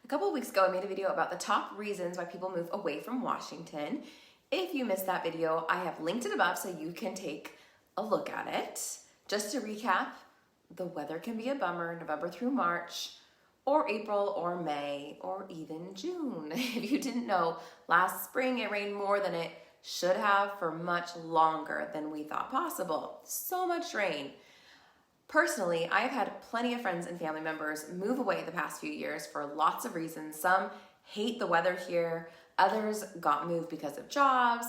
A couple of weeks ago, I made a video about the top reasons why people move away from Washington. If you missed that video, I have linked it above so you can take a look at it. Just to recap, the weather can be a bummer November through March, or April, or May, or even June. If you didn't know, last spring it rained more than it should have for much longer than we thought possible. So much rain. Personally, I've had plenty of friends and family members move away the past few years for lots of reasons. Some hate the weather here, others got moved because of jobs,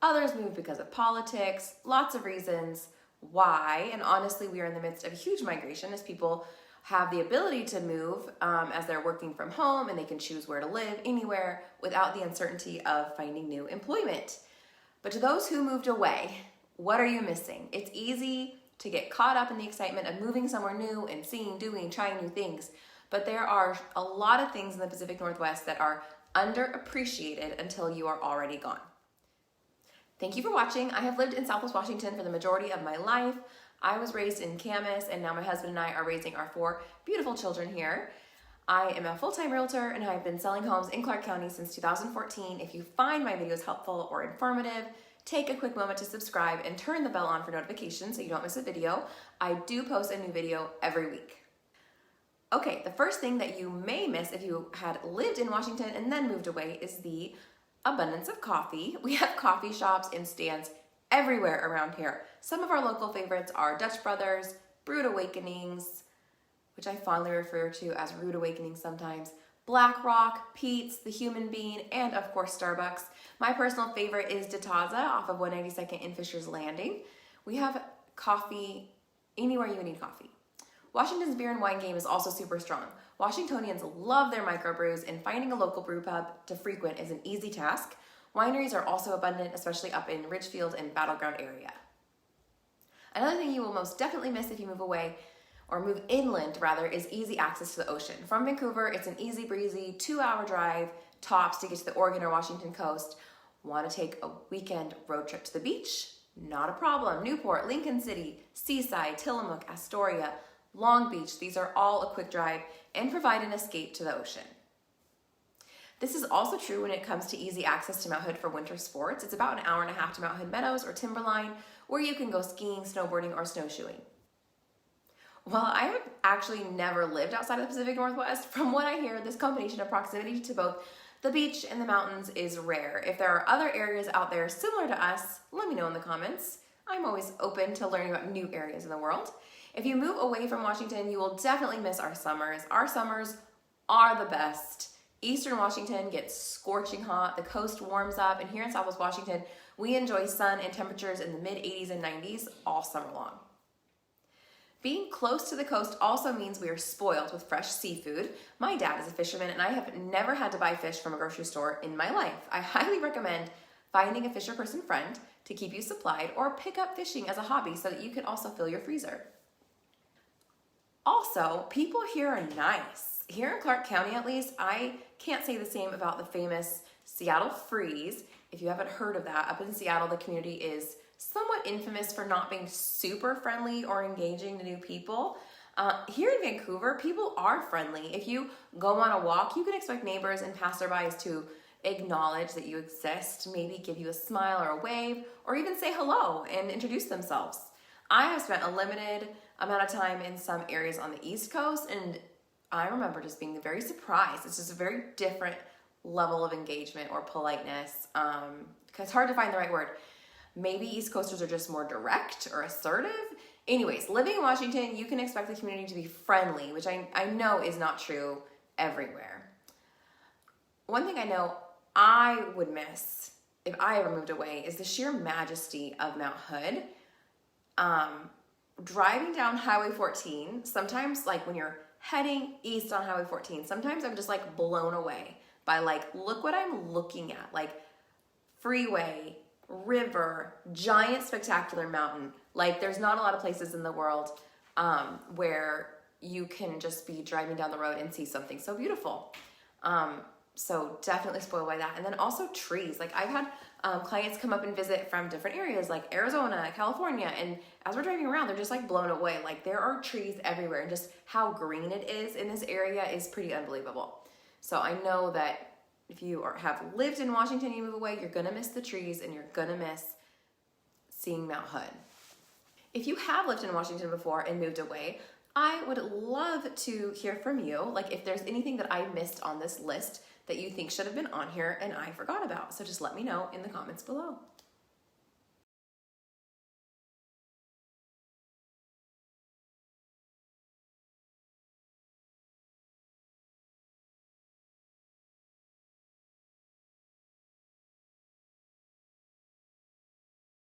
others moved because of politics, lots of reasons why. And honestly, we are in the midst of a huge migration as people have the ability to move as they're working from home and they can choose where to live anywhere without the uncertainty of finding new employment. But to those who moved away, what are you missing? It's easy to get caught up in the excitement of moving somewhere new and seeing, doing, trying new things. But there are a lot of things in the Pacific Northwest that are underappreciated until you are already gone. Thank you for watching. I have lived in Southwest Washington for the majority of my life. I was raised in Camas, and now my husband and I are raising our 4 beautiful children here. I am a full-time realtor, and I've been selling homes in Clark County since 2014. If you find my videos helpful or informative, take a quick moment to subscribe and turn the bell on for notifications so you don't miss a video. I do post a new video every week. Okay, the first thing that you may miss if you had lived in Washington and then moved away is the abundance of coffee. We have coffee shops and stands everywhere around here. Some of our local favorites are Dutch Brothers, Brewed Awakenings, which I fondly refer to as Rude Awakenings sometimes, Black Rock, Pete's, The Human Bean, and of course Starbucks. My personal favorite is Detaza off of 192nd in Fisher's Landing. We have coffee anywhere you need coffee. Washington's beer and wine game is also super strong. Washingtonians love their microbrews, and finding a local brew pub to frequent is an easy task. Wineries are also abundant, especially up in Ridgefield and Battleground area. Another thing you will most definitely miss if you move away, or move inland rather, is easy access to the ocean. From Vancouver, it's an easy breezy 2-hour drive tops to get to the Oregon or Washington coast. Want to take a weekend road trip to the beach? Not a problem. Newport, Lincoln City, Seaside, Tillamook, Astoria, Long Beach, these are all a quick drive and provide an escape to the ocean. This is also true when it comes to easy access to Mount Hood for winter sports. It's about an hour and a half to Mount Hood Meadows or Timberline, where you can go skiing, snowboarding, or snowshoeing. Well, I have actually never lived outside of the Pacific Northwest. From what I hear, this combination of proximity to both the beach and the mountains is rare. If there are other areas out there similar to us, let me know in the comments. I'm always open to learning about new areas in the world. If you move away from Washington, you will definitely miss our summers. Our summers are the best. Eastern Washington gets scorching hot, the coast warms up, and here in Southwest Washington, we enjoy sun and temperatures in the mid-80s and 90s all summer long. Being close to the coast also means we are spoiled with fresh seafood. My dad is a fisherman, and I have never had to buy fish from a grocery store in my life. I highly recommend finding a fisher person friend to keep you supplied, or pick up fishing as a hobby so that you can also fill your freezer. Also, people here are nice. Here in Clark County, at least, I can't say the same about the famous Seattle Freeze. If you haven't heard of that, up in Seattle, the community is somewhat infamous for not being super friendly or engaging to new people. Here in Vancouver, people are friendly. If you go on a walk, you can expect neighbors and passerbys to acknowledge that you exist, maybe give you a smile or a wave, or even say hello and introduce themselves. I have spent a limited amount of time in some areas on the East Coast, and I remember just being very surprised. It's just a very different level of engagement or politeness. It's hard to find the right word. Maybe East Coasters are just more direct or assertive. Anyways, living in Washington, you can expect the community to be friendly, which I know is not true everywhere. One thing I know I would miss if I ever moved away is the sheer majesty of Mount Hood. Driving down Highway 14, sometimes like when you're heading east on Highway 14, sometimes I'm just like blown away by like, look what I'm looking at, like freeway, river, giant spectacular mountain. Like there's not a lot of places in the world where you can just be driving down the road and see something so beautiful. So definitely spoiled by that. And then also trees. Like I've had clients come up and visit from different areas like Arizona, California, and as we're driving around, they're just like blown away. Like there are trees everywhere, and just how green it is in this area is pretty unbelievable. So I know that if you have lived in Washington and you move away, you're gonna miss the trees and you're gonna miss seeing Mount Hood. If you have lived in Washington before and moved away, I would love to hear from you. Like if there's anything that I missed on this list that you think should have been on here and I forgot about. So just let me know in the comments below.